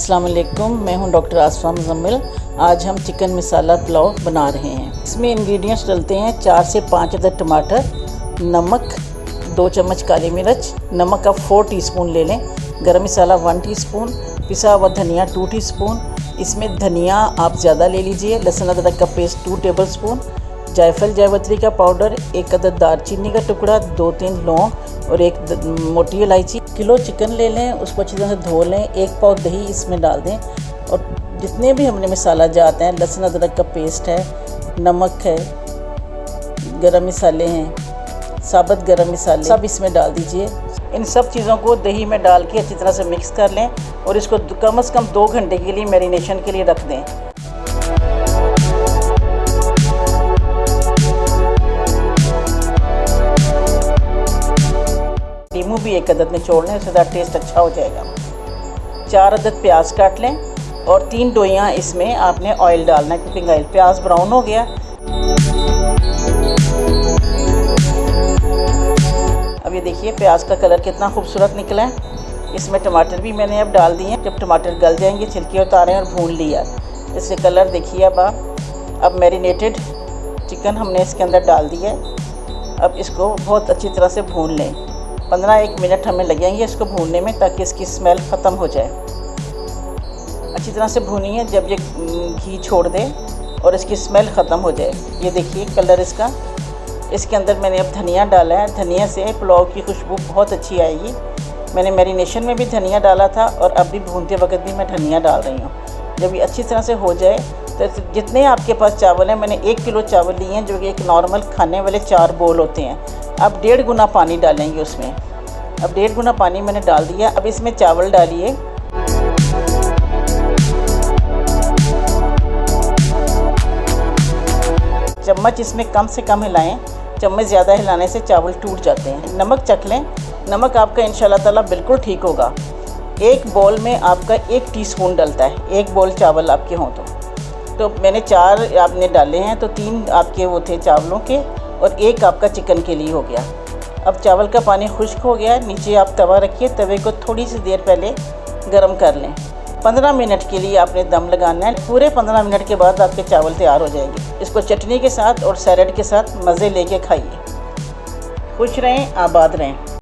अस्सलाम वालेकुम, मैं हूं डॉक्टर आसफ़ा मुज़म्मिल। आज हम चिकन मसाला पुलाव बना रहे हैं। इसमें इंग्रेडिएंट्स डलते हैं 4 से 5 अदद टमाटर, नमक 2 चम्मच, काली मिर्च, नमक आप 4 टीस्पून ले लें, गरम मसाला 1 टीस्पून, पिसा हुआ धनिया 2 टीस्पून। इसमें धनिया आप ज़्यादा ले लीजिए, लहसुन अदरक का पेस्ट 2 टेबलस्पून, जायफल जावित्री का पाउडर, 1 अदद दालचीनी का टुकड़ा, 2-3 लौंग और 1 मोटी इलायची। किलो चिकन ले लें, उसको अच्छी तरह से धो लें, 1 पाव दही इसमें डाल दें और जितने भी हमने मसाला जाते हैं, लहसुन अदरक का पेस्ट है, नमक है, गरम मसाले हैं, साबुत गरम मसाले, सब इसमें डाल दीजिए। इन सब चीज़ों को दही में डाल के अच्छी तरह से मिक्स कर लें और इसको कम से कम 2 घंटे के लिए मैरिनेशन के लिए रख दें। नींबू भी 1 अदद निचोड़ लें, उससे ज़्यादा टेस्ट अच्छा हो जाएगा। 4 अदद प्याज काट लें और 3 डोइयाँ इसमें आपने ऑयल डालना है, कुकिंग ऑयल। प्याज ब्राउन हो गया, अब ये देखिए प्याज का कलर कितना खूबसूरत निकला है। इसमें टमाटर भी मैंने अब डाल दिए हैं। जब टमाटर गल जाएंगे छिलके उतारें और भून लिया, इससे कलर देखिए। अब मैरिनेटेड चिकन हमने इसके अंदर डाल दिया है। अब इसको बहुत अच्छी तरह से भून लें। 15-1 मिनट हमें लगेंगे इसको भूनने में, ताकि इसकी स्मेल ख़त्म हो जाए। अच्छी तरह से भूनिए जब ये घी छोड़ दे और इसकी स्मेल ख़त्म हो जाए। ये देखिए कलर इसका। इसके अंदर मैंने अब धनिया डाला है। धनिया से पुलाव की खुशबू बहुत अच्छी आएगी। मैंने मैरिनेशन में भी धनिया डाला था और अब भी भूनते वक्त भी मैं धनिया डाल रही हूँ। जब ये अच्छी तरह से हो जाए तो जितने आपके पास चावल हैं, मैंने 1 किलो चावल लिए हैं, जो कि एक नॉर्मल खाने वाले 4 बोल होते हैं। अब 1.5 गुना पानी डालेंगे उसमें। अब 1.5 गुना पानी मैंने डाल दिया। अब इसमें चावल डालिए। चम्मच इसमें कम से कम हिलाएं, चम्मच ज़्यादा हिलाने से चावल टूट जाते हैं। नमक चख लें, नमक आपका इंशाल्लाह ताला बिल्कुल ठीक होगा। 1 बॉल में आपका 1 टीस्पून डलता है, 1 बॉल चावल आपके हों तो मैंने 4 आपने डाले हैं, तो 3 आपके वो थे चावलों के और 1 आपका चिकन के लिए हो गया। अब चावल का पानी खुश्क हो गया। नीचे आप तवा रखिए, तवे को थोड़ी सी देर पहले गरम कर लें। 15 मिनट के लिए आपने दम लगाना है। पूरे 15 मिनट के बाद आपके चावल तैयार हो जाएंगे। इसको चटनी के साथ और सैलेड के साथ मज़े लेके खाइए। खुश रहें, आबाद रहें।